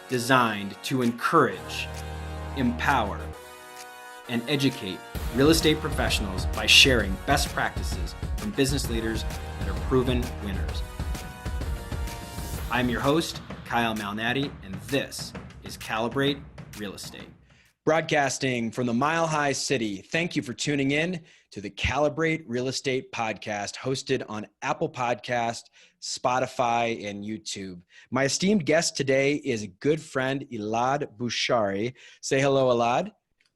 designed to encourage, empower, and educate real estate professionals by sharing best practices from business leaders that are proven winners. I'm your host, Kyle Malnati, and this is Calibrate Real Estate. Broadcasting from the Mile High City, thank you for tuning in to the Calibrate Real Estate podcast, hosted on Apple Podcast, Spotify, and YouTube. My esteemed guest today is a good friend, Elad Bushari. Say hello, Elad.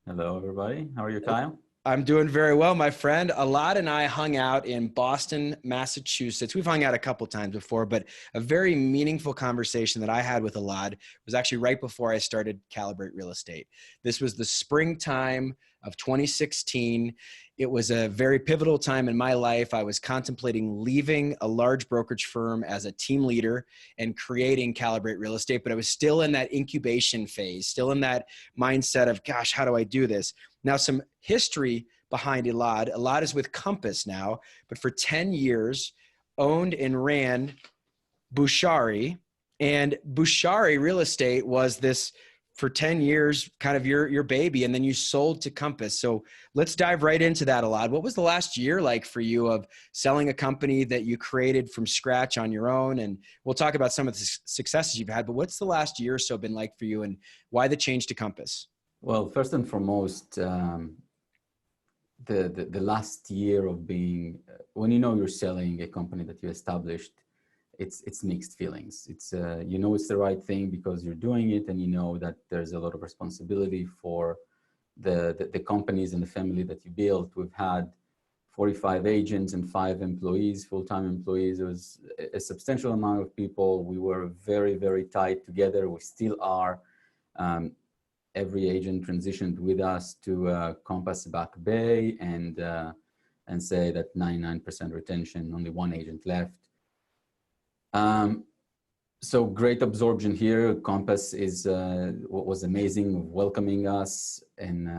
Hello, everybody. How are you, Kyle? I'm doing very well, my friend. Elad and I hung out in Boston, Massachusetts. We've hung out a couple times before, but a very meaningful conversation that I had with Elad was actually right before I started Calibrate Real Estate. This was the springtime of 2016. It was a very pivotal time in my life. I was contemplating leaving a large brokerage firm as a team leader and creating Calibrate Real Estate, but I was still in that incubation phase, still in that mindset of, gosh, how do I do this? Now, some history behind Elad. Elad is with Compass now, but for 10 years owned and ran Bushari. And Bushari Real Estate was this, for 10 years, kind of your baby, and then you sold to Compass. So let's dive right into that, Elad. What was the last year like for you of selling a company that you created from scratch on your own? And we'll talk about some of the successes you've had, but what's the last year or so been like for you, and why the change to Compass? Well, first and foremost, the last year of being, when you know you're selling a company that you established, it's mixed feelings. It's you know it's the right thing because you're doing it, and you know that there's a lot of responsibility for the companies and the family that you built. We've had 45 agents and 5 employees, full-time employees. It was a substantial amount of people. We were very, very tight together. We still are. Every agent transitioned with us to Compass Back Bay and say that 99% retention, only one agent left. So great absorption here. Compass was amazing, welcoming us, and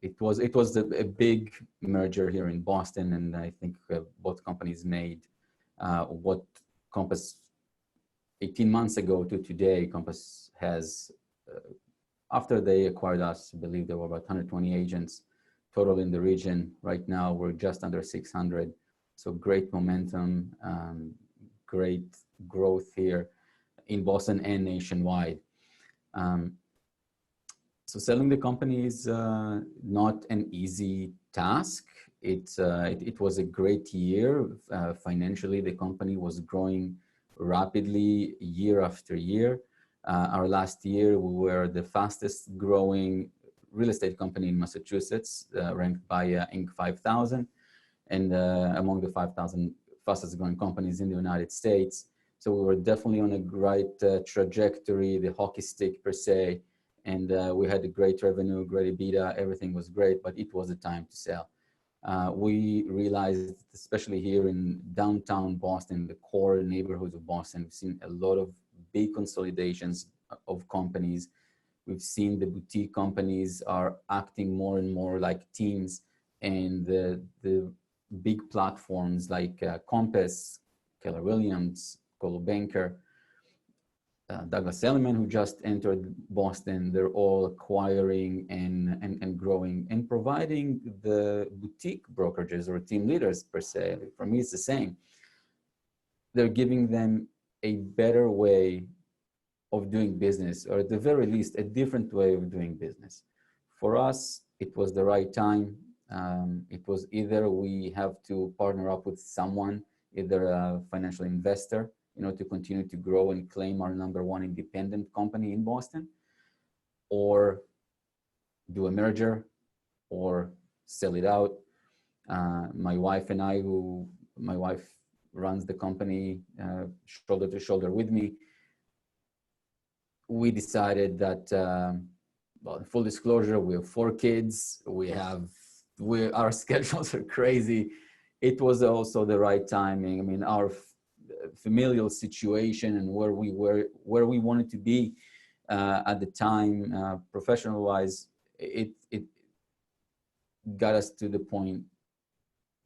it was a big merger here in Boston, and I think both companies made what Compass 18 months ago to today. Compass has. After they acquired us, I believe there were about 120 agents total in the region. Right now, we're just under 600. So great momentum, great growth here in Boston and nationwide. So selling the company is not an easy task. It was a great year. Financially, the company was growing rapidly year after year. Our last year, we were the fastest growing real estate company in Massachusetts, ranked by Inc. 5000, and among the 5,000 fastest growing companies in the United States. So we were definitely on a great trajectory, the hockey stick per se, and we had a great revenue, great EBITDA, everything was great, but it was a time to sell. We realized, especially here in downtown Boston, the core neighborhoods of Boston, we've seen a lot of big consolidations of companies. We've seen the boutique companies are acting more and more like teams, and the big platforms like Compass, Keller Williams, Coldwell Banker, Douglas Elliman, who just entered Boston, they're all acquiring and growing and providing the boutique brokerages or team leaders per se. For me, it's the same. They're giving them a better way of doing business, or at the very least, a different way of doing business. For us, it was the right time. It was either we have to partner up with someone, either a financial investor, to continue to grow and claim our #1 independent company in Boston, or do a merger, or sell it out. My wife and I, my wife runs the company shoulder to shoulder with me, we decided that, well, full disclosure, we have 4 kids. Our schedules are crazy. It was also the right timing. I mean, our familial situation and where we wanted to be at the time, professional-wise, it got us to the point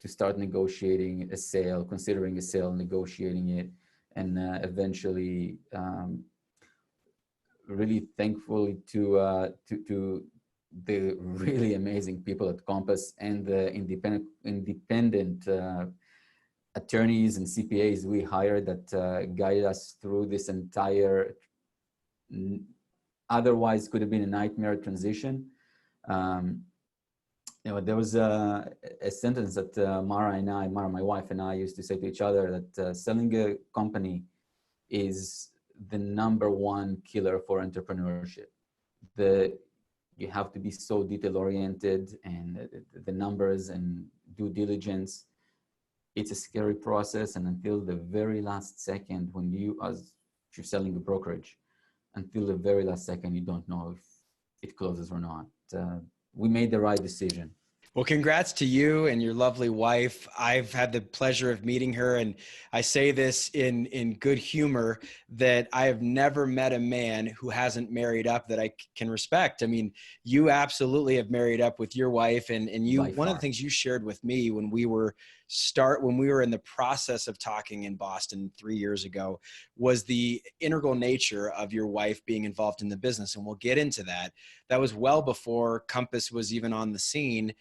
to start negotiating a sale, considering a sale, negotiating it, and eventually really thankful to the really amazing people at Compass and the independent attorneys and CPAs we hired that guided us through this entire, otherwise could have been a nightmare transition. There was a sentence that Mara, my wife and I used to say to each other, that selling a company is the #1 killer for entrepreneurship. You have to be so detail oriented, and the numbers and due diligence. It's a scary process, and until the very last second, when as you're selling a brokerage, until the very last second, you don't know if it closes or not. We made the right decision. Well, congrats to you and your lovely wife. I've had the pleasure of meeting her, and I say this in good humor, that I have never met a man who hasn't married up that I can respect. I mean, you absolutely have married up with your wife, and you, one of the things you shared with me when we were in the process of talking in Boston 3 years ago was the integral nature of your wife being involved in the business. And we'll get into that. That was well before Compass was even on the scene.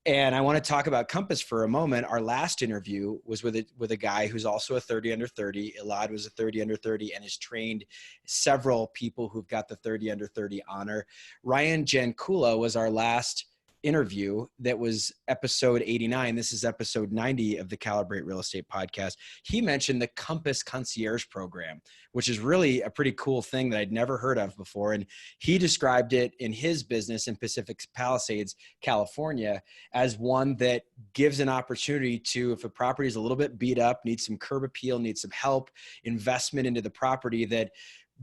And I want to talk about Compass for a moment. Our last interview was with a guy who's also a 30 under 30. Elad was a 30 under 30 and has trained several people who've got the 30 under 30 honor. Ryan Jankula was our last interview. That was episode 89. This is episode 90 of the Calibrate Real Estate podcast. He mentioned the Compass Concierge Program, which is really a pretty cool thing that I'd never heard of before. And he described it in his business in Pacific Palisades, California, as one that gives an opportunity to, if a property is a little bit beat up, needs some curb appeal, needs some help, investment into the property,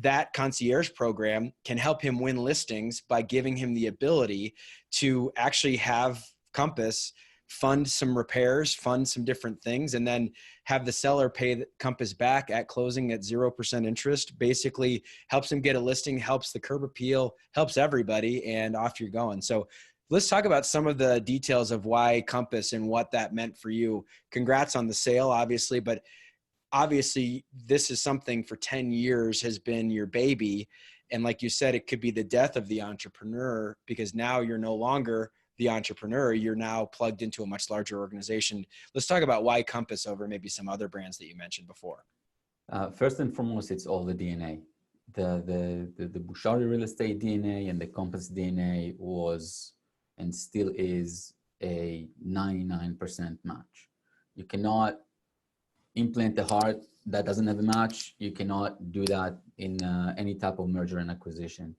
that concierge program can help him win listings by giving him the ability to actually have Compass fund some repairs, fund some different things, and then have the seller pay the Compass back at closing at 0% interest. Basically helps him get a listing, helps the curb appeal, helps everybody, and off you're going. So let's talk about some of the details of why Compass and what that meant for you. Congrats on the sale, obviously, but obviously this is something for 10 years has been your baby. And like you said, it could be the death of the entrepreneur, because now you're no longer the entrepreneur. You're now plugged into a much larger organization. Let's talk about why Compass over maybe some other brands that you mentioned before. First and foremost, it's all the DNA. The Bushari real estate DNA and the Compass DNA was and still is a 99% match. You cannot implant a heart that doesn't have a match. You cannot do that in any type of merger and acquisition.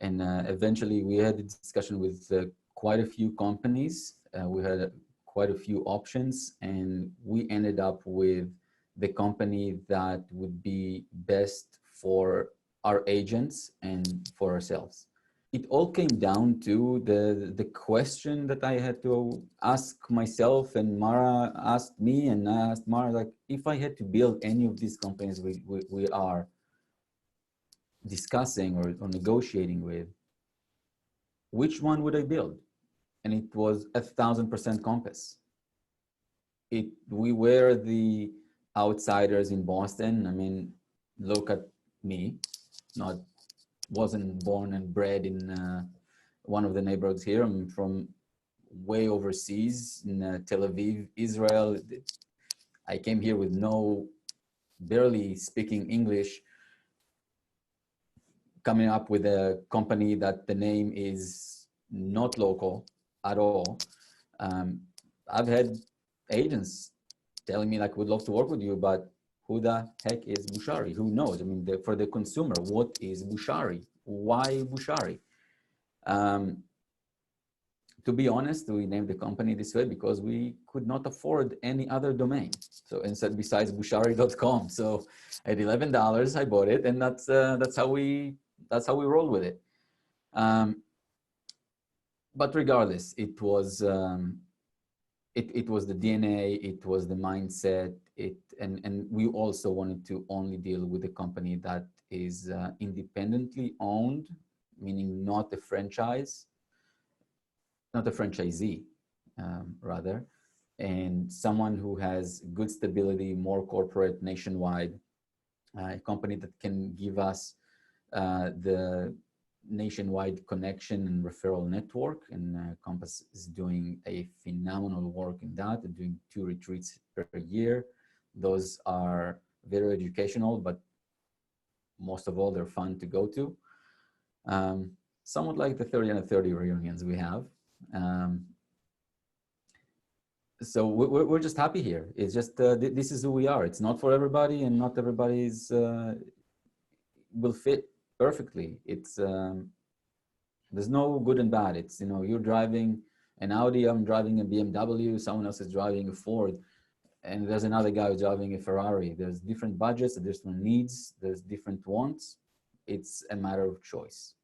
And eventually we had a discussion with quite a few companies. We had quite a few options, and we ended up with the company that would be best for our agents and for ourselves. It all came down to the question that I had to ask myself, and Mara asked me, and I asked Mara, like, if I had to build any of these companies we are discussing or negotiating with, which one would I build? And it was 1,000% Compass. We were the outsiders in Boston. I mean, look at me, wasn't born and bred in one of the neighborhoods here. I'm from way overseas in Tel Aviv, Israel. I came here with barely speaking English, coming up with a company that the name is not local at all. I've had agents telling me, like, we'd love to work with you, but who the heck is Bushari? Who knows? I mean, for the consumer, what is Bushari? Why Bushari? To be honest, we named the company this way because we could not afford any other domain. So instead, besides Bushari.com. So at $11, I bought it, and that's how we rolled with it. But regardless, it was the DNA, it was the mindset, and we also wanted to only deal with a company that is independently owned, meaning not a franchise, not a franchisee, rather, and someone who has good stability, more corporate, nationwide, a company that can give us the nationwide connection and referral network, and Compass is doing a phenomenal work in that. They're doing 2 retreats per year. Those are very educational, but most of all, they're fun to go to. Somewhat like the 30 under 30 reunions we have. So we're just happy here. It's just, this is who we are. It's not for everybody, and not everybody's will fit perfectly. It's, there's no good and bad. It's, you know, you're driving an Audi, I'm driving a BMW, someone else is driving a Ford, and there's another guy who's driving a Ferrari. There's different budgets, there's different needs, there's different wants. It's a matter of choice.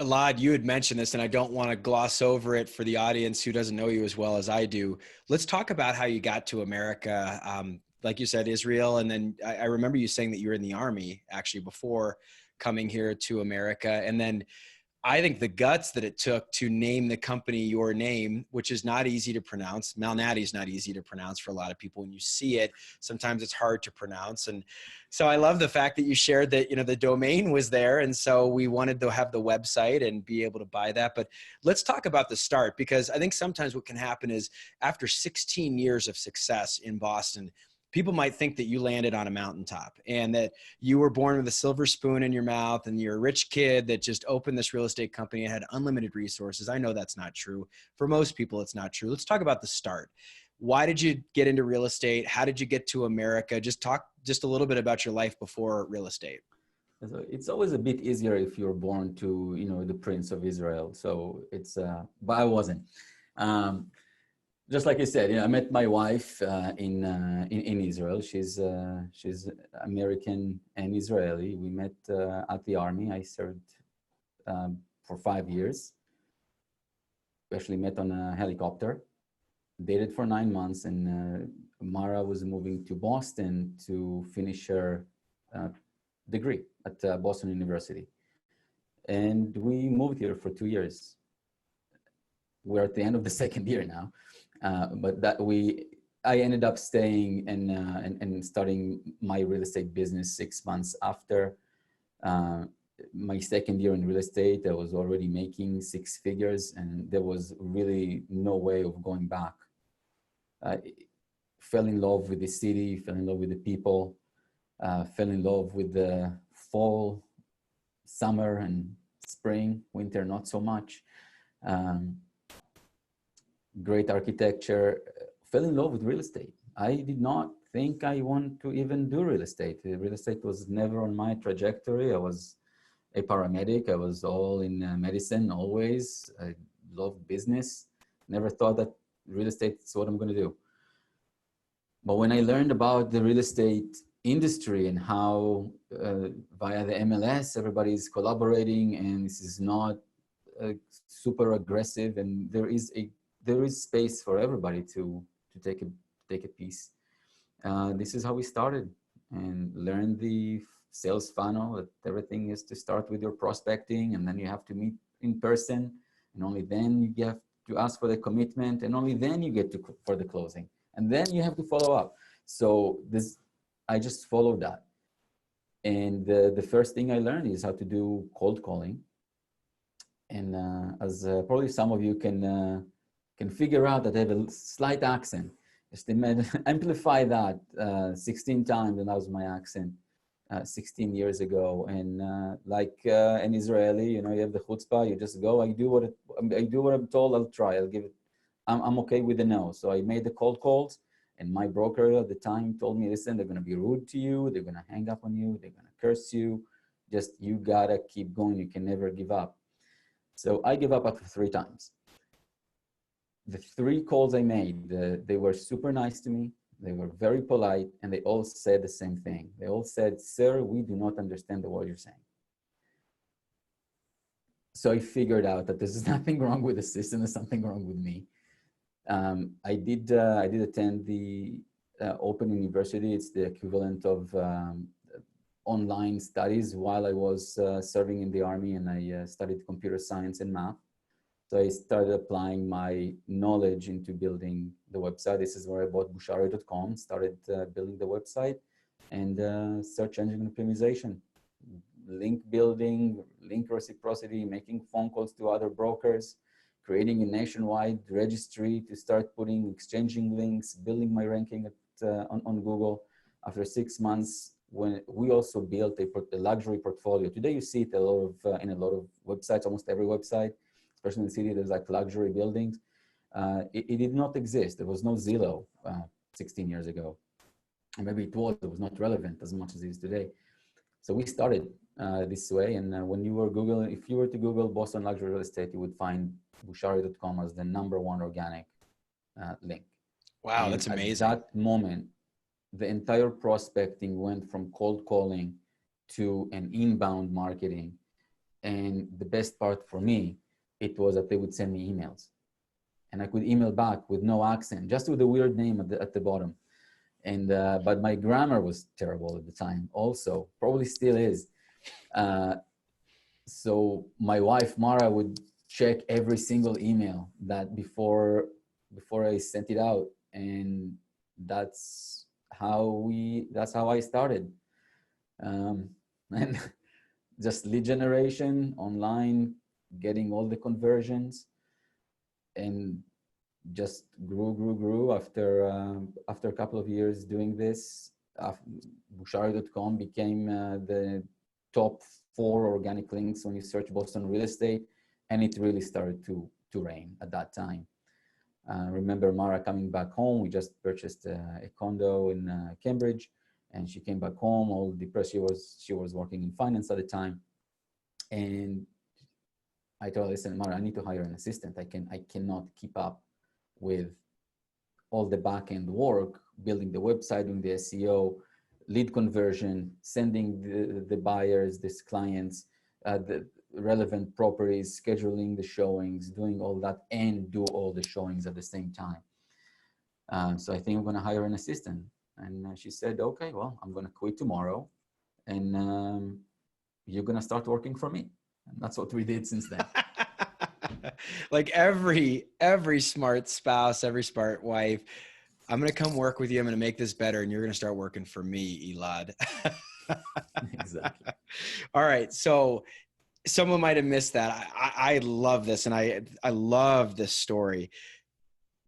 Elad, you had mentioned this, and I don't want to gloss over it for the audience who doesn't know you as well as I do. Let's talk about how you got to America. Like you said, Israel, and then I remember you saying that you were in the Army actually before coming here to America. And then I think the guts that it took to name the company your name, which is not easy to pronounce. Malnati is not easy to pronounce for a lot of people. When you see it, sometimes it's hard to pronounce. And so I love the fact that you shared that, you know, the domain was there. And so we wanted to have the website and be able to buy that. But let's talk about the start, because I think sometimes what can happen is after 16 years of success in Boston, people might think that you landed on a mountaintop and that you were born with a silver spoon in your mouth and you're a rich kid that just opened this real estate company and had unlimited resources. I know that's not true. For most people, it's not true. Let's talk about the start. Why did you get into real estate? How did you get to America? Just talk just a little bit about your life before real estate. It's always a bit easier if you're born to, you know, the Prince of Israel. So it's, but I wasn't. Just like you said, I met my wife in Israel. She's American and Israeli. We met at the Army. I served for 5 years. We actually met on a helicopter, dated for 9 months, and Mara was moving to Boston to finish her degree at Boston University. And we moved here for 2 years. We're at the end of the second year now. But I ended up staying and starting my real estate business 6 months after my second year in real estate. I was already making 6 figures, and there was really no way of going back. I fell in love with the city, fell in love with the people, fell in love with the fall, summer, and spring, winter, not so much. Great architecture, fell in love with real estate. I did not think I want to even do real estate. Real estate was never on my trajectory. I was a paramedic. I was all in medicine always. I loved business. Never thought that real estate is what I'm going to do. But when I learned about the real estate industry and how via the MLS, everybody's collaborating and this is not super aggressive, and there is space for everybody to take a piece. This is how we started and learned the sales funnel, that everything is to start with your prospecting, and then you have to meet in person, and only then you have to ask for the commitment, and only then you get for the closing, and then you have to follow up. So I just followed that. And the first thing I learned is how to do cold calling. And as probably some of you can figure out that I have a slight accent. Just amplify that 16 times, and that was my accent 16 years ago. And like an Israeli, you have the chutzpah, you just go, I do what I'm told, I'll try, I'll give it, I'm okay with the no. So I made the cold calls, and my broker at the time told me, listen, they're gonna be rude to you, they're gonna hang up on you, they're gonna curse you, just you gotta keep going, you can never give up. So I gave up after 3 times. The 3 calls I made, they were super nice to me. They were very polite, and they all said the same thing. They all said, sir, we do not understand the word you're saying. So I figured out that there's nothing wrong with the system, there's something wrong with me. I did attend the Open University. It's the equivalent of online studies while I was serving in the Army, and I studied computer science and math. So I started applying my knowledge into building the website. This is where I bought bushari.com, started building the website, and search engine optimization. link building, link reciprocity, making phone calls to other brokers, creating a nationwide registry to start exchanging links, building my ranking on Google. After 6 months, when we also built a luxury portfolio. Today you see it in a lot of websites, almost every website, especially in the city, there's like luxury buildings. It did not exist. There was no Zillow 16 years ago. And maybe it was not relevant as much as it is today. So we started this way. And when you were Googling, if you were to Google Boston luxury real estate, you would find Bushari.com as the #1 organic link. Wow, and that's amazing. At that moment, the entire prospecting went from cold calling to an inbound marketing. And the best part for me, it was that they would send me emails. And I could email back with no accent, just with a weird name at the bottom. And but my grammar was terrible at the time also, probably still is. So my wife, Mara, would check every single email that before I sent it out. And that's how I started. And just lead generation online, getting all the conversions, and just grew after a couple of years doing this. Bushari.com became the top 4 organic links when you search Boston real estate, and it really started to rain at that time. Remember Mara coming back home. We just purchased a condo in Cambridge, and she came back home all depressed. She was working in finance at the time, and I told her, listen, Mara, I need to hire an assistant. I cannot keep up with all the back-end work, building the website, doing the SEO, lead conversion, sending the buyers, these clients, the relevant properties, scheduling the showings, doing all that, and do all the showings at the same time. So I think I'm going to hire an assistant. And she said, okay, well, I'm going to quit tomorrow, and you're going to start working for me. And that's what we did since then. Like every smart spouse, every smart wife, I'm going to come work with you. I'm going to make this better. And you're going to start working for me, Elad. Exactly. All right. So someone might've missed that. I love this. And I love this story.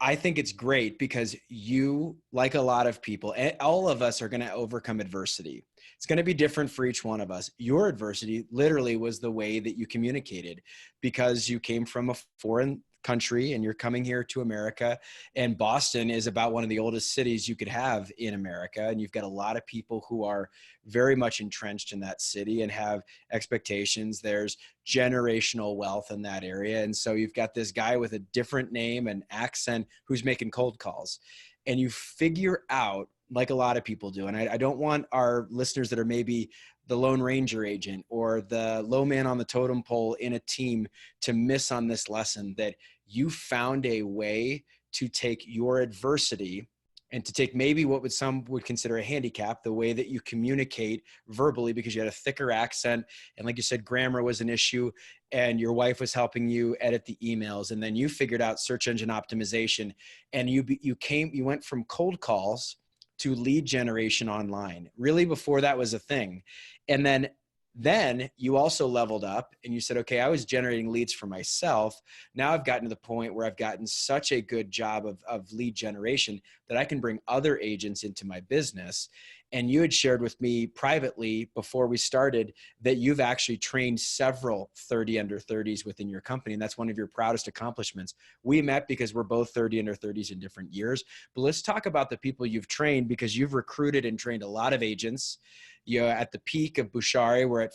I think it's great because you, like a lot of people, all of us are going to overcome adversity. It's going to be different for each one of us. Your adversity literally was the way that you communicated, because you came from a foreign country and you're coming here to America, and Boston is about one of the oldest cities you could have in America. And you've got a lot of people who are very much entrenched in that city and have expectations. There's generational wealth in that area. And so you've got this guy with a different name and accent who's making cold calls, and you figure out, like a lot of people do. And I don't want our listeners that are maybe the Lone Ranger agent or the low man on the totem pole in a team to miss on this lesson, that you found a way to take your adversity and to take maybe what some would consider a handicap, the way that you communicate verbally, because you had a thicker accent. And like you said, grammar was an issue, and your wife was helping you edit the emails. And then you figured out search engine optimization, and you went from cold calls to lead generation online. Really, before that was a thing. And then you also leveled up and you said, okay, I was generating leads for myself. Now I've gotten to the point where I've gotten such a good job of lead generation that I can bring other agents into my business. And you had shared with me privately before we started that you've actually trained several 30 under 30s within your company. And that's one of your proudest accomplishments. We met because we're both 30 under 30s in different years. But let's talk about the people you've trained, because you've recruited and trained a lot of agents. You're at the peak of Bushari, we're at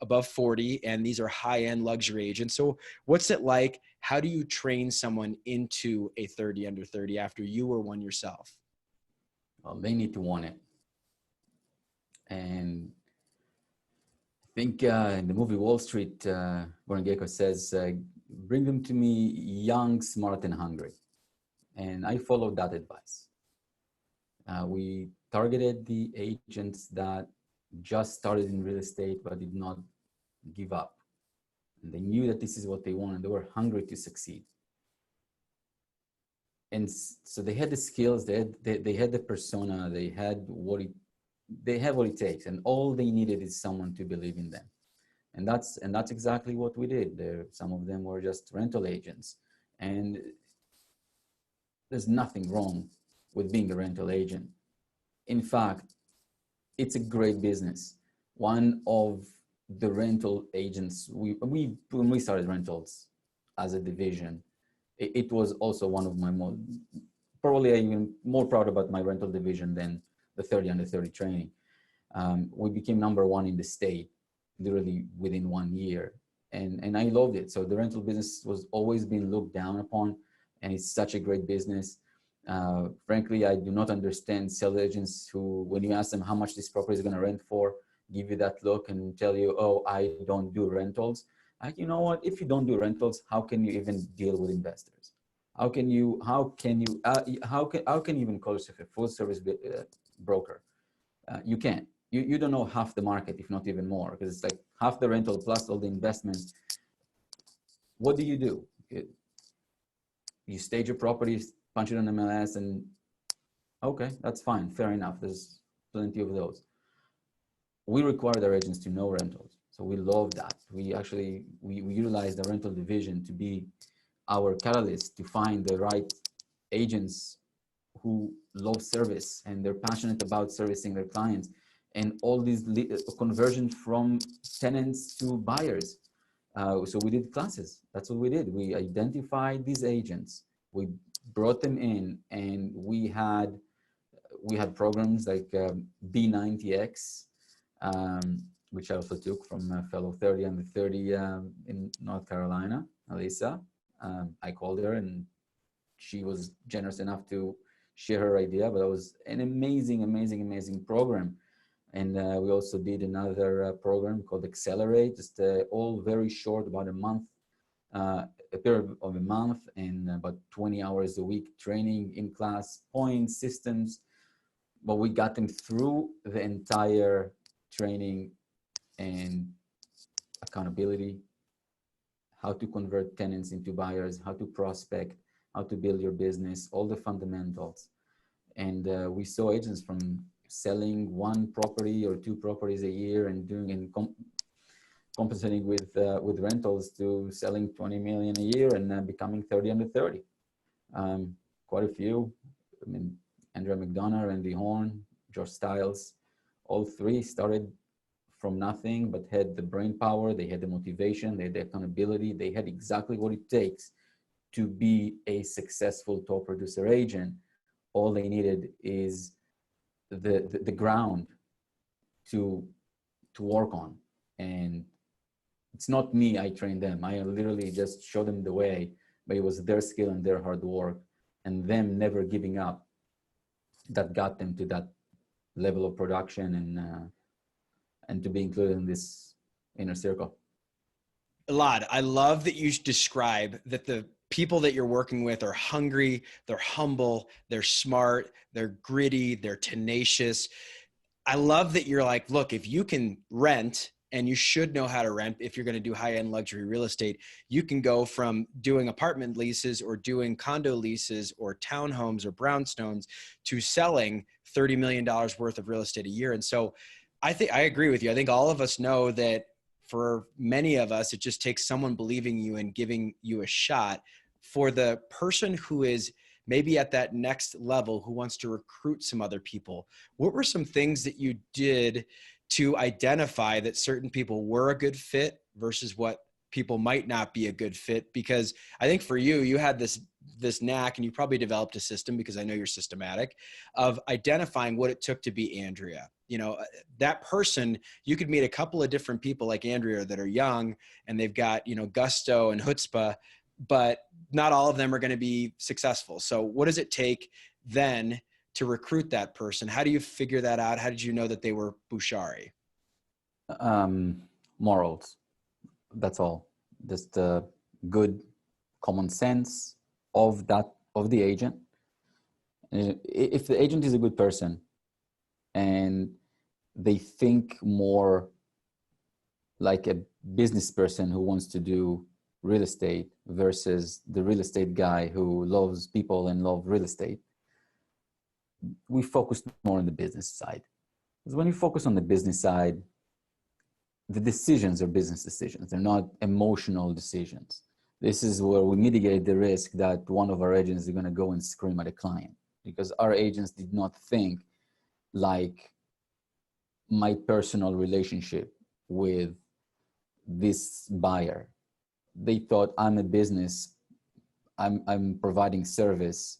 above 40, and these are high-end luxury agents. So what's it like? How do you train someone into a 30 under 30 after you were one yourself? Well, they need to want it. And I think in the movie Wall Street, Warren Gecko says, bring them to me young, smart, and hungry. And I followed that advice. We targeted the agents that just started in real estate but did not give up. And they knew that this is what they wanted. They were hungry to succeed. And so they had the skills, they had the persona, they had what it they have what it takes, and all they needed is someone to believe in them. And that's exactly what we did. Some of them were just rental agents, and there's nothing wrong with being a rental agent. In fact, it's a great business. One of the rental agents, when we started rentals as a division, it was also one of my more, probably I'm even more proud about my rental division than the 30 under 30 training. We became #1 in the state, literally within 1 year. And I loved it. So the rental business was always been looked down upon, and it's such a great business. Frankly, I do not understand sales agents who, when you ask them how much this property is going to rent for, give you that look and tell you, oh, I don't do rentals. Like, you know what? If you don't do rentals, how can you even deal with investors? How can you even call yourself a full service broker? You can't. You don't know half the market, if not even more, because it's like half the rental plus all the investment. What do? You stage your properties, punch it on MLS, and okay, that's fine, fair enough. There's plenty of those. We required our agents to know rentals, so we love that. We utilize the rental division to be our catalyst to find the right agents who love service and they're passionate about servicing their clients, and all these conversions from tenants to buyers. So we did classes. That's what we did. We identified these agents, we brought them in, and we had programs like B90X, which I also took from a fellow 30 under 30 in North Carolina, Alyssa. I called her and she was generous enough to share her idea, but it was an amazing program. And we also did another program called Accelerate, just all very short, about a month, a period of a month, and about 20 hours a week training in class, points, systems. But we got them through the entire training and accountability, how to convert tenants into buyers, how to prospect, how to build your business, all the fundamentals. And we saw agents from selling 1 property or 2 properties a year and compensating with rentals to selling 20 million a year and becoming 30 under 30. Quite a few. I mean, Andrea McDonough, Randy Horn, Josh Stiles, all 3 started from nothing, but had the brain power, they had the motivation, they had the accountability, they had exactly what it takes to be a successful top producer agent. All they needed is the ground to work on. And it's not me, I trained them. I literally just showed them the way, but it was their skill and their hard work and them never giving up that got them to that level of production and to be included in this inner circle. Elad, I love that you describe that the people that you're working with are hungry, they're humble, they're smart, they're gritty, they're tenacious. I love that you're like, look, if you can rent, and you should know how to rent if you're going to do high-end luxury real estate, you can go from doing apartment leases or doing condo leases or townhomes or brownstones to selling $30 million worth of real estate a year. And so I agree with you. I think all of us know that for many of us, it just takes someone believing you and giving you a shot. For the person who is maybe at that next level, who wants to recruit some other people, what were some things that you did to identify that certain people were a good fit versus what people might not be a good fit? Because I think for you, you had this knack, and you probably developed a system, because I know you're systematic, of identifying what it took to be Andrea. You know, that person, you could meet a couple of different people like Andrea that are young and they've got, you know, gusto and chutzpah, but not all of them are going to be successful. So what does it take then to recruit that person? How do you figure that out? How did you know that they were Bushari? Morals. That's all. Just good common sense of the agent. If the agent is a good person and they think more like a business person who wants to do real estate versus the real estate guy who loves people and loves real estate, we focused more on the business side. Because when you focus on the business side, the decisions are business decisions. They're not emotional decisions. This is where we mitigate the risk that one of our agents is going to go and scream at a client, because our agents did not think like my personal relationship with this buyer. They thought, I'm a business, I'm providing service.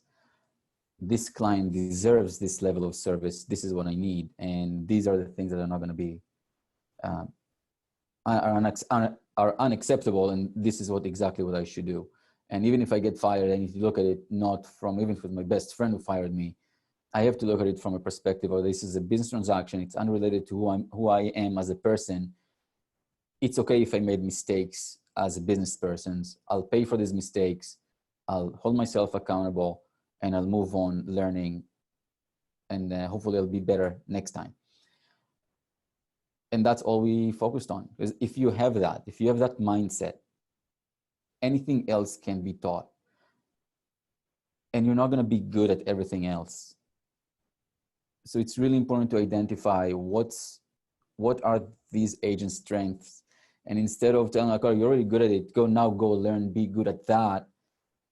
This client deserves this level of service. This is what I need. And these are the things that are not going to be, are unacceptable. And this is exactly what I should do. And even if I get fired, I need to look at it not from, even with my best friend who fired me, I have to look at it from a perspective of this is a business transaction. It's unrelated to who I am as a person. It's okay if I made mistakes as a business person. I'll pay for these mistakes. I'll hold myself accountable, and I'll move on learning, and hopefully I'll be better next time. And that's all we focused on. Because if you have that mindset, anything else can be taught. And you're not going to be good at everything else. So it's really important to identify what are these agents' strengths. And instead of telling like, oh, you're already good at it, go learn, be good at that,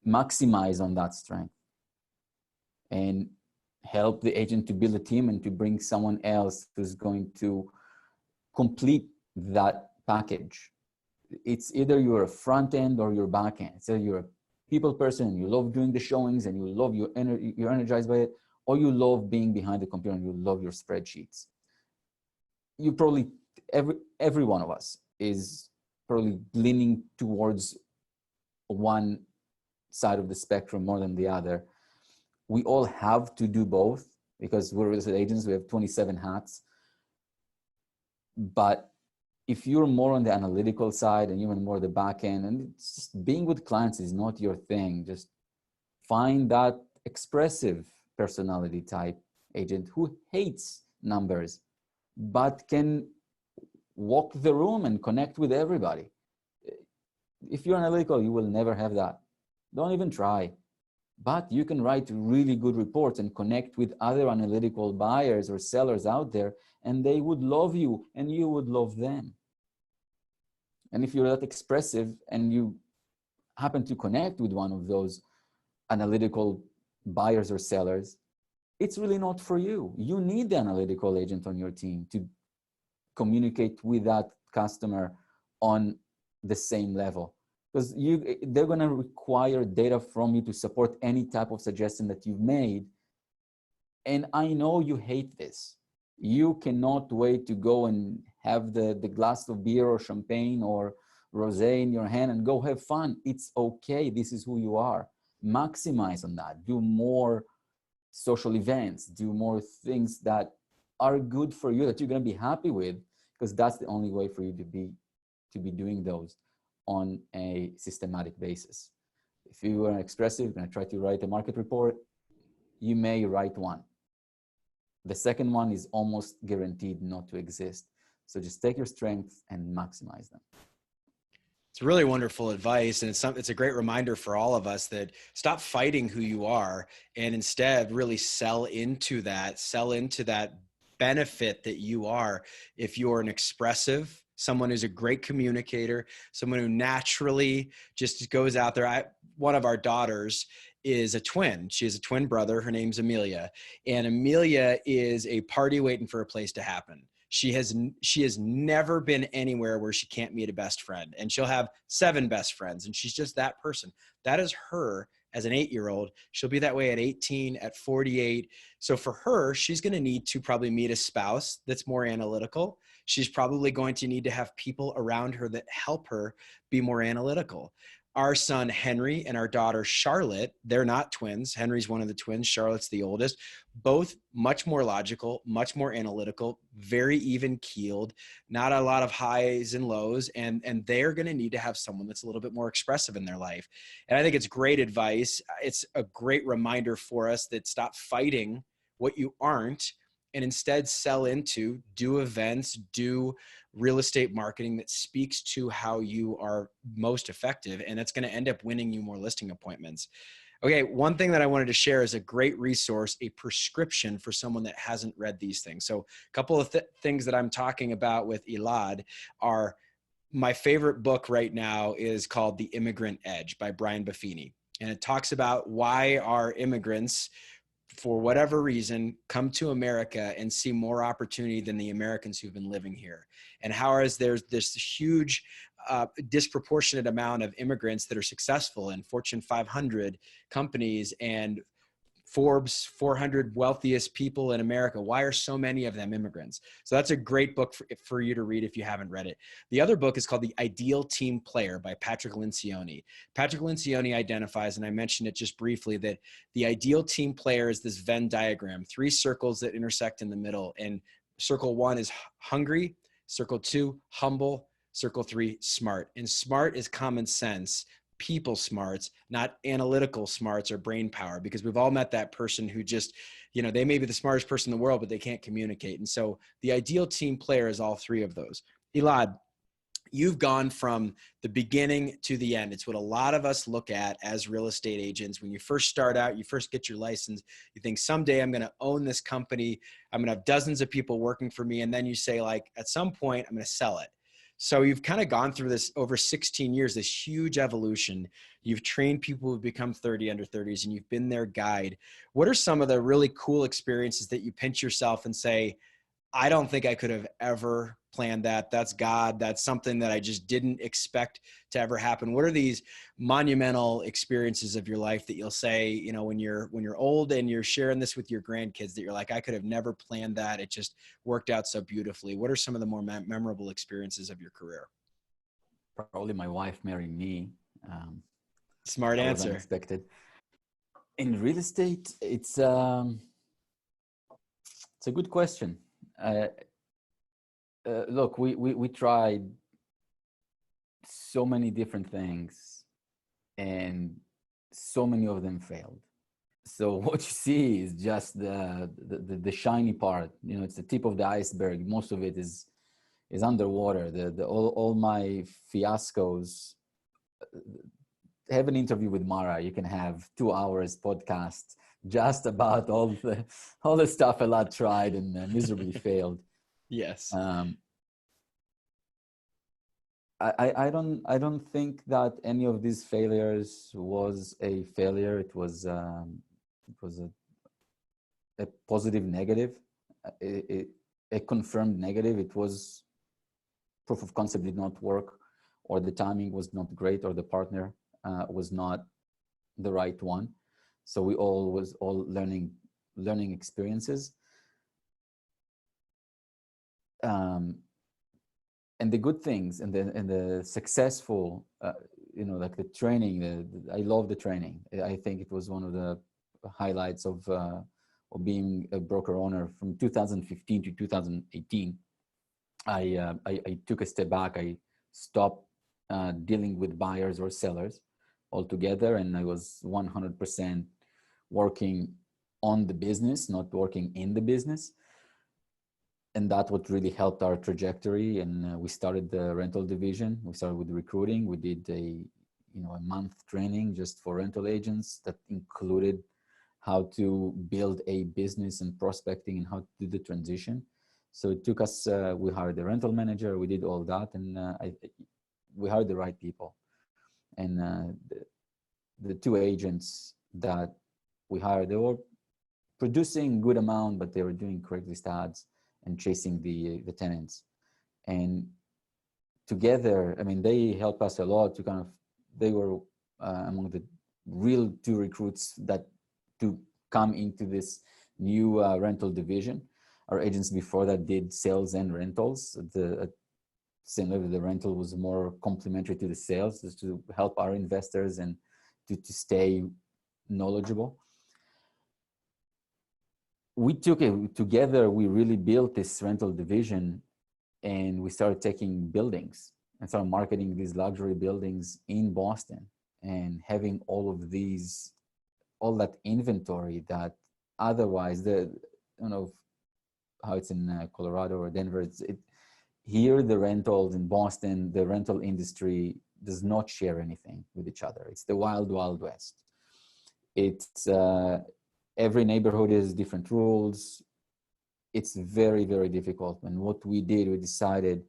maximize on that strength. And help the agent to build a team and to bring someone else who's going to complete that package. It's either you're a front end or you're back end. It's either you're a people person and you love doing the showings and you're energized by it, or you love being behind the computer and you love your spreadsheets. You probably, every one of us is probably leaning towards one side of the spectrum more than the other. We all have to do both because we're real estate agents. We have 27 hats. But if you're more on the analytical side and even more the back end, and it's just being with clients is not your thing, just find that expressive personality type agent who hates numbers, but can walk the room and connect with everybody. If you're analytical, you will never have that. Don't even try. But you can write really good reports and connect with other analytical buyers or sellers out there, and they would love you and you would love them. And if you're that expressive and you happen to connect with one of those analytical buyers or sellers, it's really not for you. You need the analytical agent on your team to communicate with that customer on the same level. Because they're going to require data from you to support any type of suggestion that you've made. And I know you hate this. You cannot wait to go and have the glass of beer or champagne or rosé in your hand and go have fun. It's okay. This is who you are. Maximize on that. Do more social events. Do more things that are good for you, that you're going to be happy with, because that's the only way for you to be doing those on a systematic basis. If you are expressive, you're going to try to write a market report, you may write one. The second one is almost guaranteed not to exist. So just take your strengths and maximize them. It's really wonderful advice. And it's a great reminder for all of us that stop fighting who you are and instead really sell into that benefit that you are. If you're an expressive, someone who's a great communicator, someone who naturally just goes out there. One of our daughters is a twin. She has a twin brother. Her name's Amelia. And Amelia is a party waiting for a place to happen. She has never been anywhere where she can't meet a best friend, and she'll have 7 best friends, and she's just that person. That is her as an 8-year-old. She'll be that way at 18, at 48. So for her, she's going to need to probably meet a spouse that's more analytical. She's probably going to need to have people around her that help her be more analytical. Our son, Henry, and our daughter, Charlotte, they're not twins. Henry's one of the twins. Charlotte's the oldest. Both much more logical, much more analytical, very even keeled, not a lot of highs and lows. And they're going to need to have someone that's a little bit more expressive in their life. And I think it's great advice. It's a great reminder for us that stop fighting what you aren't, and instead sell into, do events, do real estate marketing that speaks to how you are most effective. And that's going to end up winning you more listing appointments. Okay, one thing that I wanted to share is a great resource, a prescription for someone that hasn't read these things. So a couple of things that I'm talking about with Elad are, my favorite book right now is called The Immigrant Edge by Brian Buffini. And it talks about why our immigrants, for whatever reason, come to America and see more opportunity than the Americans who've been living here. And how is there's this huge disproportionate amount of immigrants that are successful in Fortune 500 companies and Forbes 400 wealthiest people in America. Why are so many of them immigrants? So that's a great book for you to read if you haven't read it. The other book is called The Ideal Team Player by Patrick Lencioni. Patrick Lencioni identifies, and I mentioned it just briefly, that the ideal team player is this Venn diagram, 3 circles that intersect in the middle. And circle 1 is hungry, circle 2, humble, circle 3, smart. And smart is common sense, people smarts, not analytical smarts or brain power, because we've all met that person who just, they may be the smartest person in the world, but they can't communicate. And so the ideal team player is all 3 of those. Elad, you've gone from the beginning to the end. It's what a lot of us look at as real estate agents. When you first start out, you first get your license, you think someday I'm going to own this company. I'm going to have dozens of people working for me. And then you say, like, at some point I'm going to sell it. So you've kind of gone through this over 16 years, this huge evolution. You've trained people who've become 30 under 30s, and you've been their guide. What are some of the really cool experiences that you pinch yourself and say, I don't think I could have ever planned that. That's God. That's something that I just didn't expect to ever happen. What are these monumental experiences of your life that you'll say, when you're old and you're sharing this with your grandkids, that you're like, I could have never planned that. It just worked out so beautifully. What are some of the more memorable experiences of your career? Probably my wife marrying me. Smart answer. Unexpected. In real estate, it's a good question. Look, we tried so many different things, and so many of them failed. So what you see is just the shiny part. It's the tip of the iceberg. Most of it is underwater. All my fiascos. Have an interview with Mara. You can have 2 hours podcast just about all the stuff Elad tried and miserably failed. Yes. I don't think that any of these failures was a failure. It was a positive negative, a confirmed negative. It was proof of concept did not work, or the timing was not great, or the partner was not the right one. So we all learning experiences. And the good things and the successful, like the training. I love the training. I think it was one of the highlights of being a broker owner from 2015 to 2018. I took a step back. I stopped dealing with buyers or sellers altogether, and I was 100% working on the business, not working in the business. And that's what really helped our trajectory. And we started the rental division. We started with recruiting. We did a month training just for rental agents that included how to build a business and prospecting and how to do the transition. So it took us, we hired a rental manager, we did all that, and we hired the right people. And the 2 agents that we hired, they were producing good amount, but they were doing Craigslist ads and chasing the tenants. And together, they helped us a lot to they were among the real 2 recruits that to come into this new rental division. Our agents before that did sales and rentals. At same level, the rental was more complementary to the sales, just to help our investors and to stay knowledgeable. We took it together. We really built this rental division, and we started taking buildings and started marketing these luxury buildings in Boston and having all that inventory that otherwise I don't know how it's in Colorado or Denver. Here, the rentals in Boston, the rental industry does not share anything with each other. It's the wild, wild west. It's every neighborhood has different rules. It's very, very difficult. And what we did, we decided,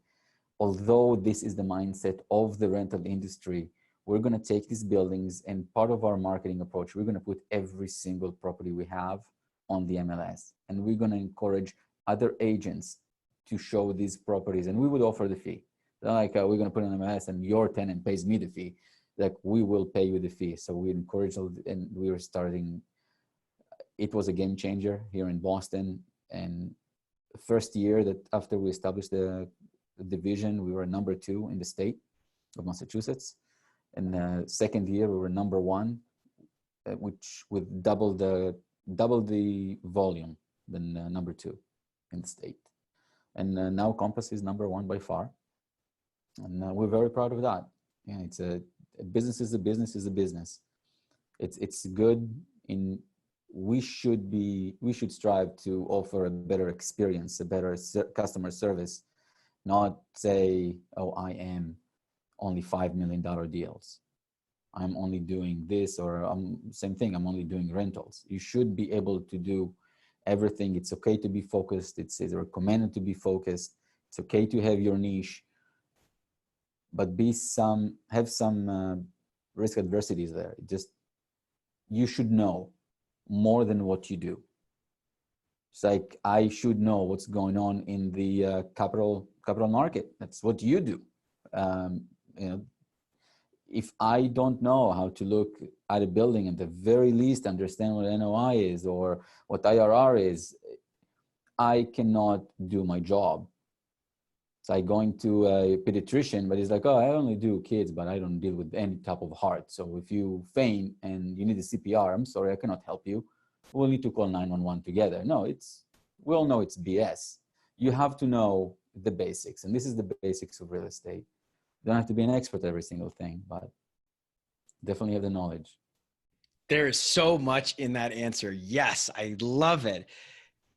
although this is the mindset of the rental industry, we're going to take these buildings, and part of our marketing approach, we're going to put every single property we have on the MLS, and we're going to encourage other agents to show these properties, and we would offer the fee. They're like, we're going to put it on MLS and your tenant pays me the fee. Like, we will pay you the fee. So we encourage, and we were starting, it was a game changer here in Boston. And the first year that after we established the division, we were number 2 in the state of Massachusetts. And the second year we were number 1, which with double the volume than number 2 in the state. And now Compass is number 1 by far. And we're very proud of that. Yeah, it's a business is a business is a business. It's good in, we should strive to offer a better experience, a better customer service, not say, oh, I am only $5 million deals. I'm only doing this, or same thing, I'm only doing rentals. You should be able to do everything. It's okay to be focused. It's recommended to be focused. It's okay to have your niche, but have some risk adversities there. Just, you should know more than what you do. It's like, I should know what's going on in the capital market. That's what you do. If I don't know how to look at a building, at the very least understand what NOI is or what IRR is, I cannot do my job. It's like going to a pediatrician, but he's like, oh, I only do kids, but I don't deal with any type of heart. So if you faint and you need a CPR, I'm sorry, I cannot help you. We'll need to call 911 together. No, we all know it's BS. You have to know the basics, and this is the basics of real estate. You don't have to be an expert at every single thing, but definitely have the knowledge. There is so much in that answer. Yes, I love it.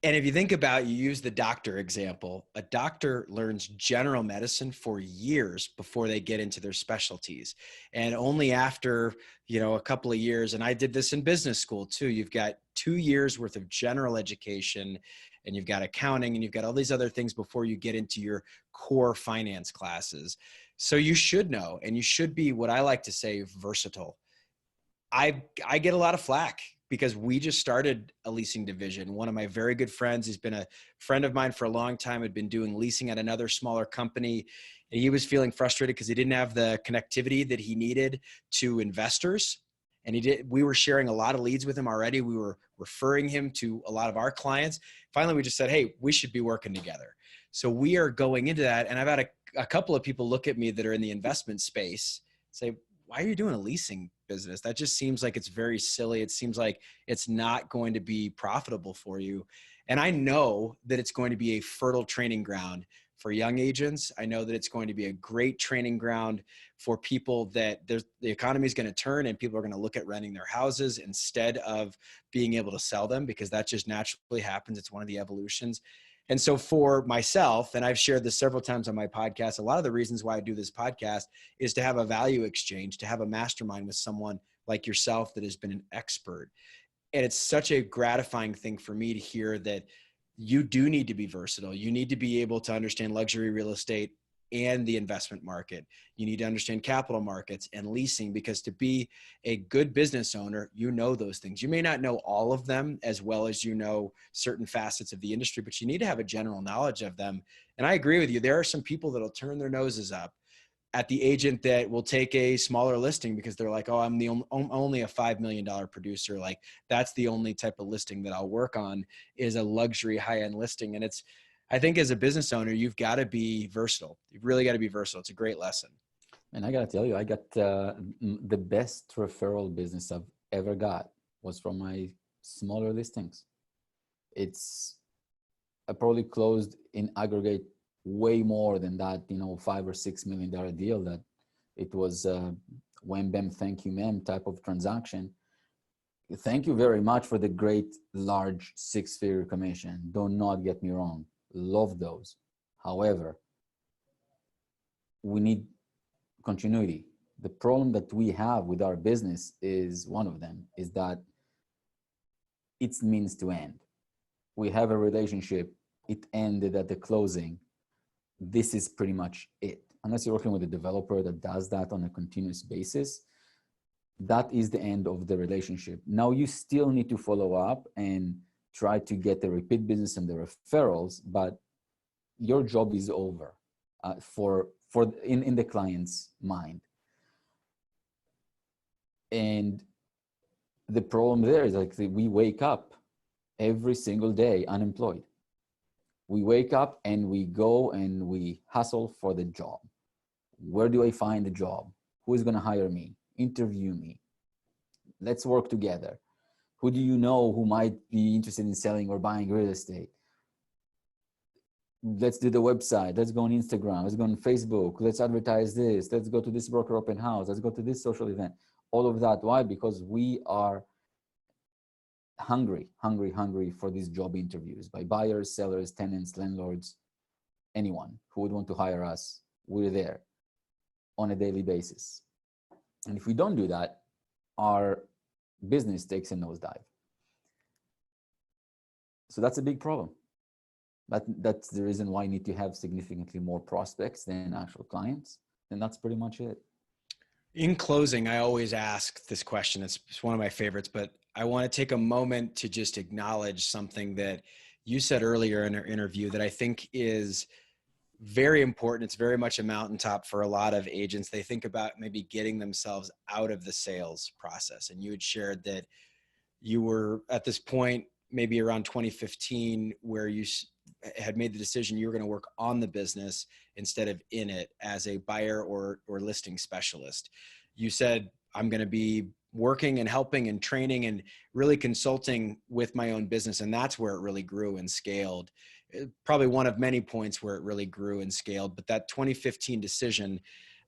And if you think about, you use the doctor example, a doctor learns general medicine for years before they get into their specialties. And only after, a couple of years, and I did this in business school too, you've got 2 years worth of general education, and you've got accounting, and you've got all these other things before you get into your core finance classes. So you should know, and you should be, what I like to say, versatile. I get a lot of flack because we just started a leasing division. One of my very good friends, he's been a friend of mine for a long time, had been doing leasing at another smaller company. And he was feeling frustrated because he didn't have the connectivity that he needed to investors. And we were sharing a lot of leads with him already. We were referring him to a lot of our clients. Finally, we just said, hey, we should be working together. So we are going into that. And I've had a couple of people look at me that are in the investment space, say, why are you doing a leasing business? That just seems like it's very silly. It seems like it's not going to be profitable for you. And I know that it's going to be a fertile training ground for young agents. I know that it's going to be a great training ground for people that the economy is going to turn and people are going to look at renting their houses instead of being able to sell them, because that just naturally happens. It's one of the evolutions. And so for myself, and I've shared this several times on my podcast, a lot of the reasons why I do this podcast is to have a value exchange, to have a mastermind with someone like yourself that has been an expert. And it's such a gratifying thing for me to hear that you do need to be versatile. You need to be able to understand luxury real estate and the investment market. You need to understand capital markets and leasing, because to be a good business owner, you know those things. You may not know all of them as well as you know certain facets of the industry, but you need to have a general knowledge of them. And I agree with you. There are some people that'll turn their noses up at the agent that will take a smaller listing because they're like, oh, I'm only a $5 million producer. Like, that's the only type of listing that I'll work on is a luxury high-end listing. And I think as a business owner, you've got to be versatile. You've really got to be versatile. It's a great lesson. And I got to tell you, I got the best referral business I've ever got was from my smaller listings. I probably closed in aggregate way more than that, $5 or $6 million deal. That it was wham bam, thank you ma'am type of transaction. Thank you very much for the great large 6-figure commission. Do not get me wrong. Love those. However, we need continuity. The problem that we have with our business is one of them is that it's means to end. We have a relationship, it ended at the closing. This is pretty much it. Unless you're working with a developer that does that on a continuous basis, that is the end of the relationship. Now you still need to follow up and try to get the repeat business and the referrals, but your job is over in the client's mind. And the problem there is like we wake up every single day unemployed. We wake up and we go and we hustle for the job. Where do I find a job? Who is going to hire me? Interview me. Let's work together. Who do you know who might be interested in selling or buying real estate? Let's do the website. Let's go on Instagram. Let's go on Facebook. Let's advertise this. Let's go to this broker open house. Let's go to this social event. All of that. Why? Because we are hungry for these job interviews by buyers, sellers, tenants, landlords, anyone who would want to hire us. We're there on a daily basis. And if we don't do that, our business takes a nosedive. So that's a big problem. That's the reason why you need to have significantly more prospects than actual clients. And that's pretty much it. In closing, I always ask this question. It's one of my favorites, but I want to take a moment to just acknowledge something that you said earlier in our interview that I think is very important. It's very much a mountaintop for a lot of agents. They think about maybe getting themselves out of the sales process. And you had shared that you were at this point, maybe around 2015, where you had made the decision you were going to work on the business instead of in it as a buyer or listing specialist. You said, I'm going to be working and helping and training and really consulting with my own business. And that's where it really grew and scaled. Probably one of many points where it really grew and scaled. But that 2015 decision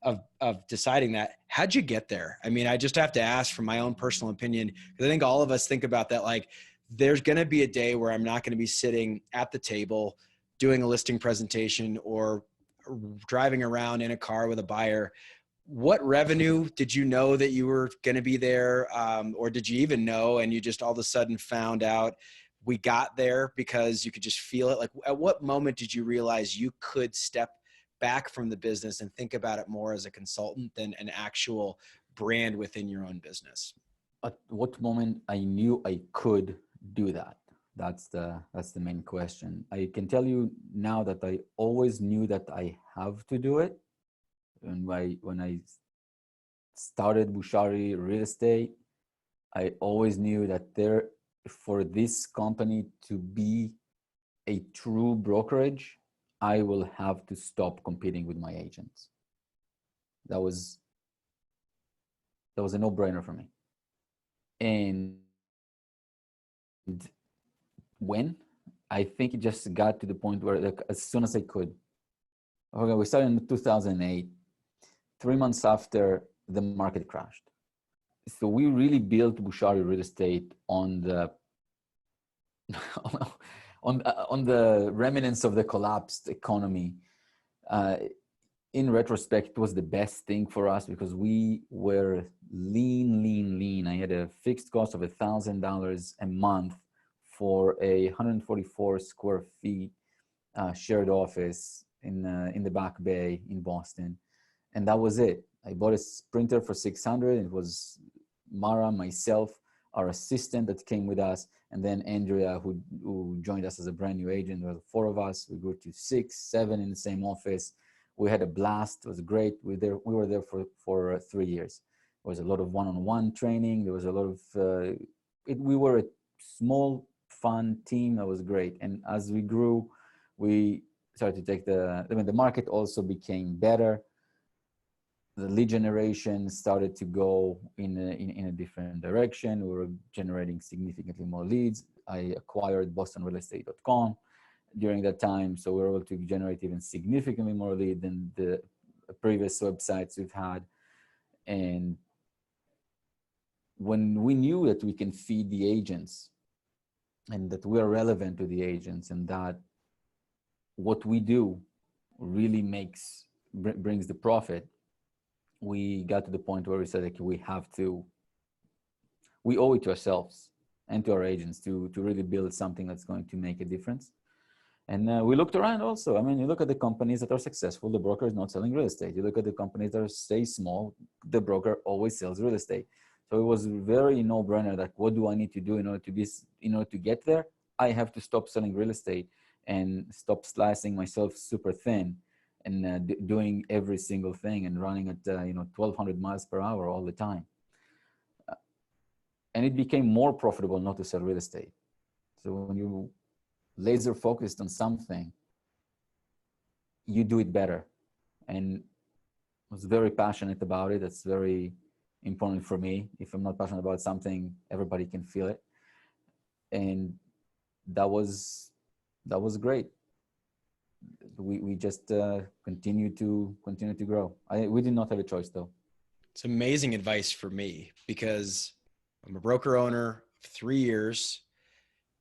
of deciding that, how'd you get there? I mean, I just have to ask from my own personal opinion, because I think all of us think about that, like, there's going to be a day where I'm not going to be sitting at the table doing a listing presentation or driving around in a car with a buyer. What revenue did you know that you were going to be there? Or did you even know and you just all of a sudden found out we got there because you could just feel it? Like, at what moment did you realize you could step back from the business and think about it more as a consultant than an actual brand within your own business? At what moment I knew I could do that? That's the main question. I can tell you now that I always knew that I have to do it. And when I started Bushari Real Estate, I always knew that for this company to be a true brokerage, I will have to stop competing with my agents. That was a no-brainer for me. And when? I think it just got to the point where, like, as soon as I could. Okay, we started in 2008. 3 months after, the market crashed. So we really built Bushari Real Estate on the on the remnants of the collapsed economy. In retrospect, it was the best thing for us because we were lean. I had a fixed cost of $1,000 a month for a 144 square feet shared office in the Back Bay in Boston. And that was it. I bought a Sprinter for $600. It was Mara, myself, our assistant that came with us, and then Andrea, who joined us as a brand new agent. There were 4 of us. We grew to 6, 7 in the same office. We had a blast. It was great. We were there for 3 years. There was a lot of one-on-one training. There was a lot of, we were a small, fun team. That was great. And as we grew, we started to take the market also became better. The lead generation started to go in a different direction. We were generating significantly more leads. I acquired bostonrealestate.com during that time. So we were able to generate even significantly more lead than the previous websites we've had. And when we knew that we can feed the agents and that we are relevant to the agents and that what we do really brings the profit, we got to the point where we said, like, we owe it to ourselves and to our agents to really build something that's going to make a difference. And we looked around also. I mean, you look at the companies that are successful, the broker is not selling real estate. You look at the companies that stay small, the broker always sells real estate. So it was very no-brainer that what do I need to do in order to get there? I have to stop selling real estate and stop slicing myself super thin and doing every single thing and running at 1,200 miles per hour all the time. And it became more profitable not to sell real estate. So when you laser focused on something, you do it better. And I was very passionate about it. That's very important for me. If I'm not passionate about something, everybody can feel it. And that was great. We just continue to grow. We did not have a choice though. It's amazing advice for me because I'm a broker owner of 3 years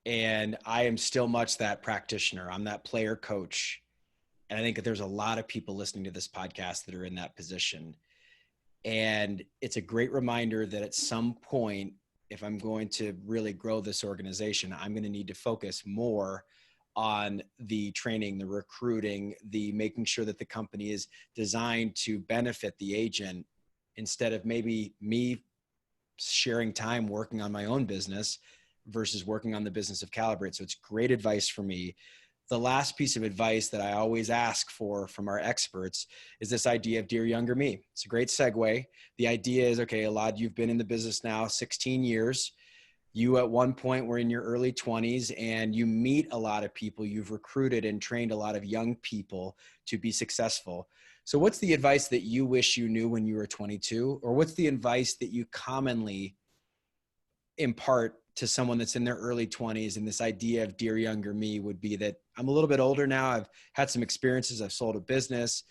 and I am still much that practitioner. I'm that player coach. And I think that there's a lot of people listening to this podcast that are in that position. And it's a great reminder that at some point, if I'm going to really grow this organization, I'm going to need to focus more on the training, the recruiting, the making sure that the company is designed to benefit the agent instead of maybe me sharing time working on my own business versus working on the business of Calibrate. So it's great advice for me. The last piece of advice that I always ask for from our experts is this idea of dear younger me. It's a great segue. The idea is, okay, Elad, you've been in the business now 16 years. You at one point were in your early 20s and you meet a lot of people. You've recruited and trained a lot of young people to be successful. So what's the advice that you wish you knew when you were 22? Or what's the advice that you commonly impart to someone that's in their early 20s? And this idea of dear younger me would be that I'm a little bit older now. I've had some experiences. I've sold a business.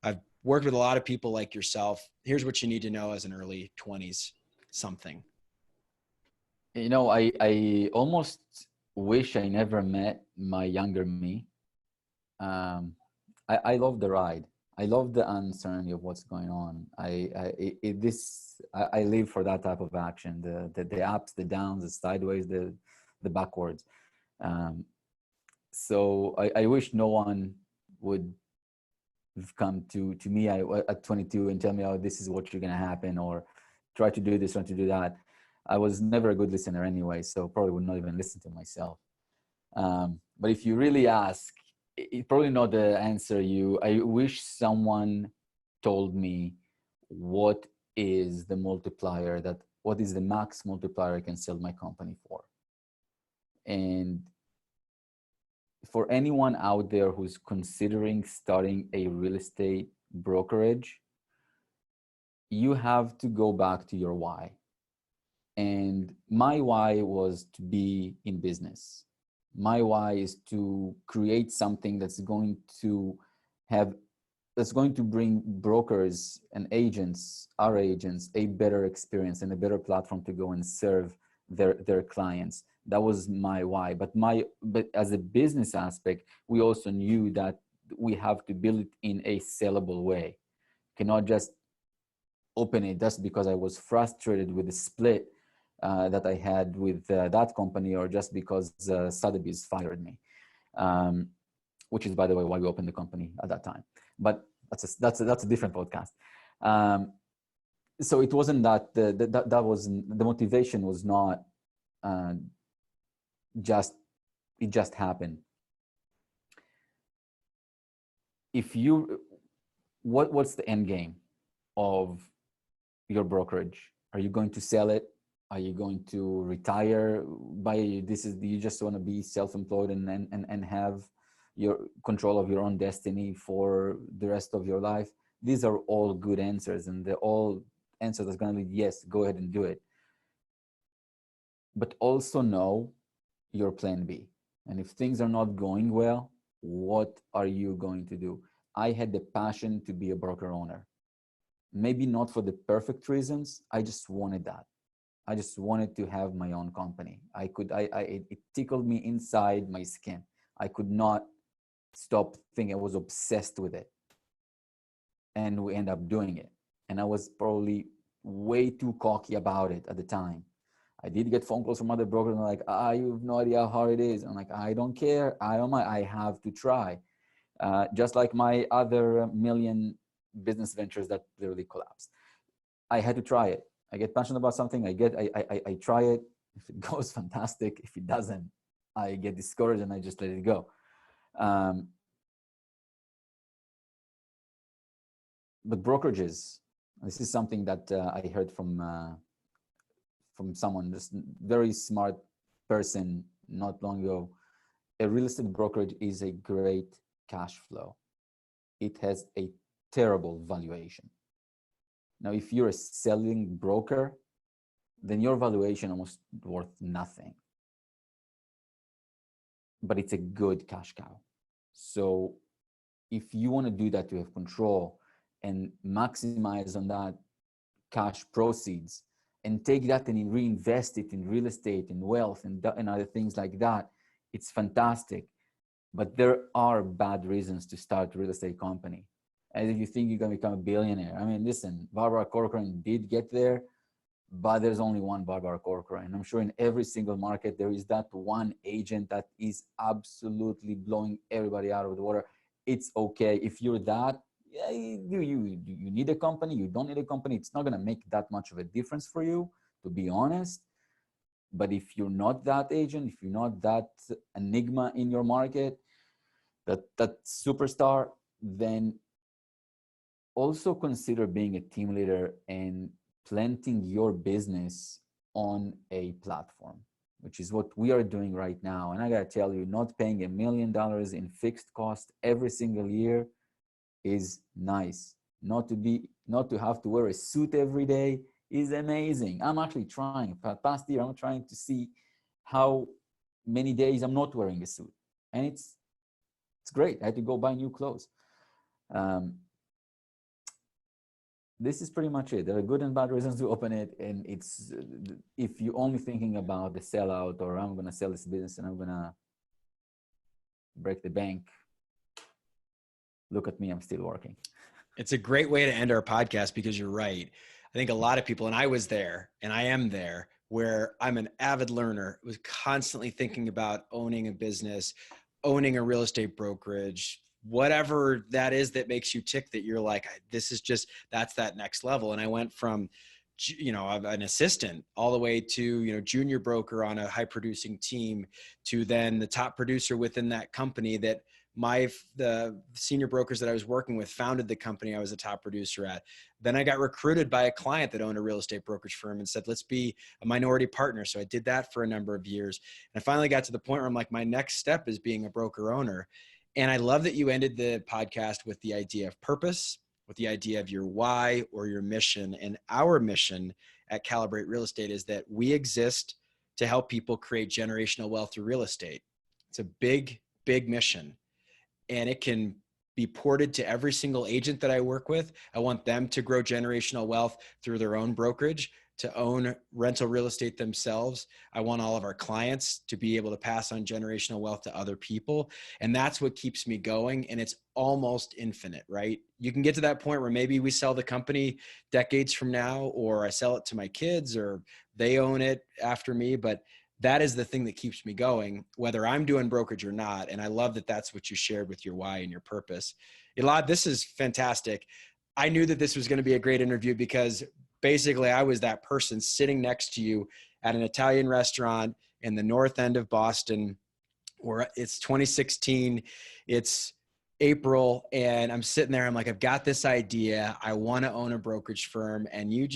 I've worked with a lot of people like yourself. Here's what you need to know as an early 20s something. I almost wish I never met my younger me. I love the ride. I love the uncertainty of what's going on. I live for that type of action, the ups, the downs, the sideways, the backwards. So I wish no one would come to me at 22 and tell me, oh, this is what you're going to happen, or try to do this, try to do that. I was never a good listener anyway, so probably would not even listen to myself. But if you really ask, it's probably not the answer I wish someone told me what is the what is the max multiplier I can sell my company for. And for anyone out there who's considering starting a real estate brokerage, you have to go back to your why. And my why was to be in business. My why is to create something that's going to bring brokers and our agents, a better experience and a better platform to go and serve their clients. That was my why. But as a business aspect, we also knew that we have to build it in a sellable way. Cannot just open it just because I was frustrated with the split that I had with that company, or just because Sotheby's fired me, which is, by the way, why we opened the company at that time. But that's a different podcast. So it wasn't that that was the motivation was not it just happened. What's the end game of your brokerage? Are you going to sell it? Are you going to retire? You just want to be self-employed and have your control of your own destiny for the rest of your life? These are all good answers, and they're all answers that's going to be yes, go ahead and do it. But also know your plan B. And if things are not going well, what are you going to do? I had the passion to be a broker owner. Maybe not for the perfect reasons. I just wanted that. I just wanted to have my own company. It tickled me inside my skin. I could not stop thinking. I was obsessed with it. And we end up doing it. And I was probably way too cocky about it at the time. I did get phone calls from other brokers and like, you have no idea how hard it is. I'm like, I don't care. I don't mind. I have to try. Just like my other million business ventures that literally collapsed. I had to try it. I get passionate about something. I try it. If it goes, fantastic. If it doesn't, I get discouraged and I just let it go. But brokerages, this is something that I heard from someone, just very smart person not long ago. A real estate brokerage is a great cash flow. It has a terrible valuation. Now, if you're a selling broker, then your valuation almost worth nothing. But it's a good cash cow. So if you want to do that, to have control and maximize on that cash proceeds and take that and reinvest it in real estate and wealth and other things like that, it's fantastic. But there are bad reasons to start a real estate company. And if you think you're going to become a billionaire, I mean, listen, Barbara Corcoran did get there, but there's only one Barbara Corcoran. I'm sure in every single market, there is that one agent that is absolutely blowing everybody out of the water. It's okay. If you're that, yeah, you need a company, you don't need a company. It's not going to make that much of a difference for you, to be honest. But if you're not that agent, if you're not that enigma in your market, that superstar, then also consider being a team leader and planting your business on a platform, which is what we are doing right now. And I got to tell you, not paying $1 million in fixed cost every single year is nice. Not to have to wear a suit every day is amazing. I'm actually trying. Past year, I'm trying to see how many days I'm not wearing a suit. And it's great. I had to go buy new clothes. This is pretty much it. There are good and bad reasons to open it. And it's, if you're only thinking about the sellout or I'm going to sell this business and I'm going to break the bank, look at me, I'm still working. It's a great way to end our podcast because you're right. I think a lot of people, and I was there and I am there, where I'm an avid learner, was constantly thinking about owning a business, owning a real estate brokerage, whatever that is that makes you tick, that you're like, this is just, that's that next level. And I went from, an assistant all the way to, junior broker on a high producing team, to then the top producer within that company that the senior brokers that I was working with founded the company I was a top producer at. Then I got recruited by a client that owned a real estate brokerage firm and said, let's be a minority partner. So I did that for a number of years. And I finally got to the point where I'm like, my next step is being a broker owner. And I love that you ended the podcast with the idea of purpose, with the idea of your why or your mission. And our mission at Calibrate Real Estate is that we exist to help people create generational wealth through real estate. It's a big, big mission. And it can be ported to every single agent that I work with. I want them to grow generational wealth through their own brokerage, to own rental real estate themselves. I want all of our clients to be able to pass on generational wealth to other people. And that's what keeps me going. And it's almost infinite, right? You can get to that point where maybe we sell the company decades from now, or I sell it to my kids, or they own it after me. But that is the thing that keeps me going, whether I'm doing brokerage or not. And I love that that's what you shared with your why and your purpose. Elad, this is fantastic. I knew that this was going to be a great interview because basically I was that person sitting next to you at an Italian restaurant in the north end of Boston, where it's 2016, it's April, and I'm sitting there. I'm like, I've got this idea. I want to own a brokerage firm. And you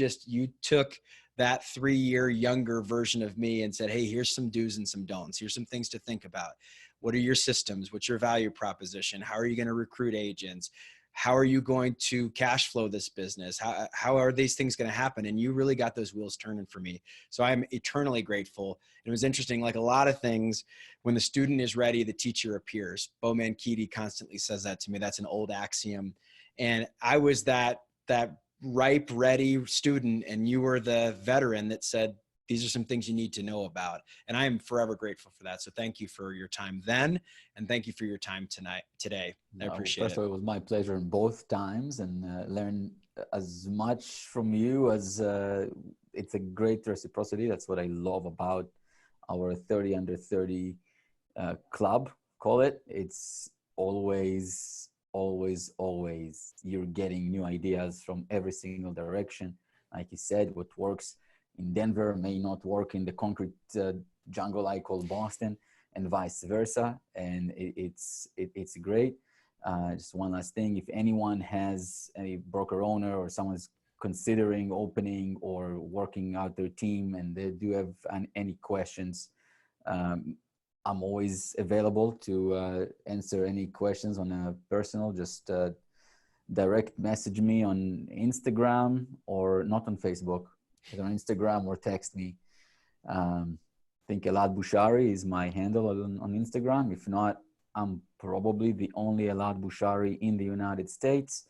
took that 3-year younger version of me and said, hey, here's some do's and some don'ts. Here's some things to think about. What are your systems? What's your value proposition? How are you going to recruit agents? How are you going to cash flow this business? How are these things going to happen? And you really got those wheels turning for me. So I'm eternally grateful. It was interesting, like a lot of things, when the student is ready, the teacher appears. Bo Mankiewicz constantly says that to me. That's an old axiom. And I was that ripe, ready student, and you were the veteran that said, these are some things you need to know about. And I am forever grateful for that. So thank you for your time then. And thank you for your time today. I appreciate it. First of all, it was my pleasure in both times, and learn as much from you as it's a great reciprocity. That's what I love about our 30 under 30 club, call it. It's always you're getting new ideas from every single direction. Like you said, what works in Denver may not work in the concrete jungle I call Boston, and vice versa. And it's great. Just one last thing, if anyone has a broker owner or someone's considering opening or working out their team and they do have any questions, I'm always available to answer any questions on a personal. Just direct message me on Instagram, or not on Facebook, but on Instagram, or text me. I think Elad Bushari is my handle on Instagram. If not, I'm probably the only Elad Bushari in the United States.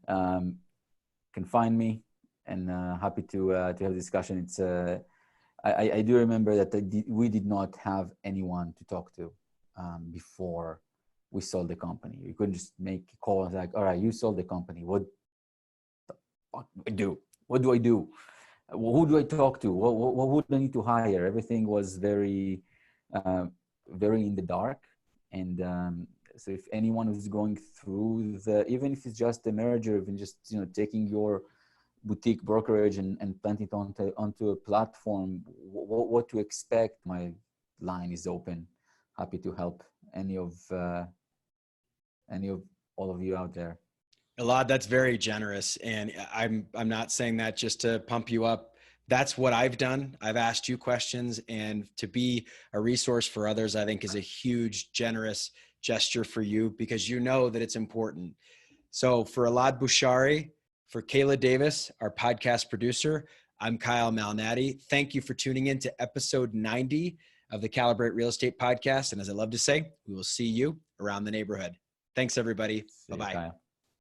Can find me, and happy to have a discussion. It's I do remember that we did not have anyone to talk to before we sold the company. We couldn't just make a call and like, all right, you sold the company. What the fuck do I do? What do I do? Who do I talk to? What would I need to hire? Everything was very, very in the dark. And so if anyone who's going through even if it's just a merger, even just, taking your boutique brokerage and planting it onto a platform, what to expect, my line is open. Happy to help any of all of you out there. Elad, that's very generous. And I'm not saying that just to pump you up. That's what I've done. I've asked you questions, and to be a resource for others, I think is a huge, generous gesture for you, because you know that it's important. So for Elad Bushari, for Kayla Davis, our podcast producer, I'm Kyle Malnati. Thank you for tuning in to episode 90 of the Calibrate Real Estate Podcast. And as I love to say, we will see you around the neighborhood. Thanks, everybody. Bye-bye.